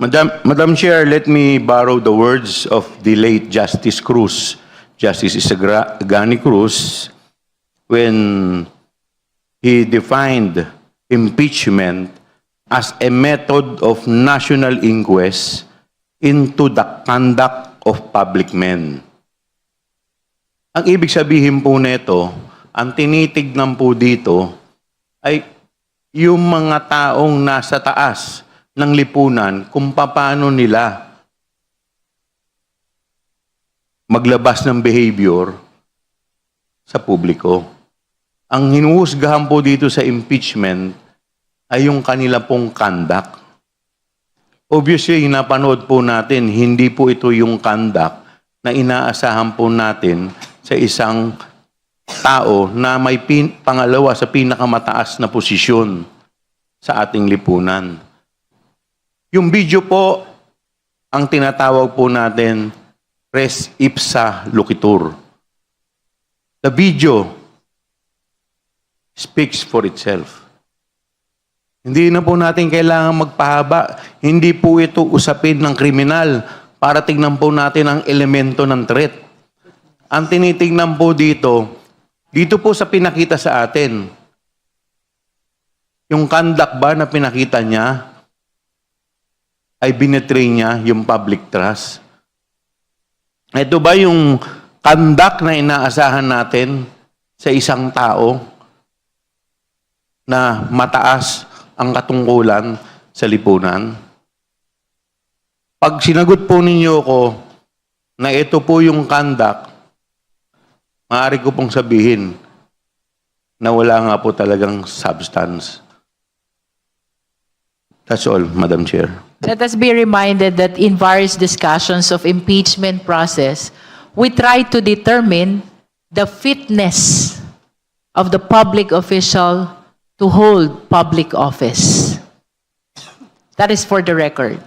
Madam Chair, let me borrow the words of the late Justice Cruz, Justice Isagani Cruz, when he defined impeachment as a method of national inquest into the conduct of public men. Ang ibig sabihin po nito, ang tinitignan po dito ay yung mga taong nasa taas ng lipunan kung paano nila maglabas ng behavior sa publiko. Ang hinuhusgahan po dito sa impeachment ay yung kanila pong conduct. Obviously, napanood po natin, hindi po ito yung conduct na inaasahan po natin sa isang tao na may pangalawa sa pinakamataas na posisyon sa ating lipunan. Yung video po, ang tinatawag po natin, res ipsa loquitur. The video speaks for itself. Hindi na po natin kailangan magpahaba. Hindi po ito usapin ng kriminal para tignan po natin ang elemento ng threat. Ang tinitingnan po dito po sa pinakita sa atin, yung conduct ba na pinakita niya ay binetray niya yung public trust? Ito ba yung conduct na inaasahan natin sa isang tao na mataas ang katungkulan sa lipunan? Pag sinagot po ninyo ko na ito po yung conduct, maaari ko pong sabihin na wala nga po talagang substance. That's all, Madam Chair. Let us be reminded that in various discussions of impeachment process, we try to determine the fitness of the public official to hold public office. That is for the record.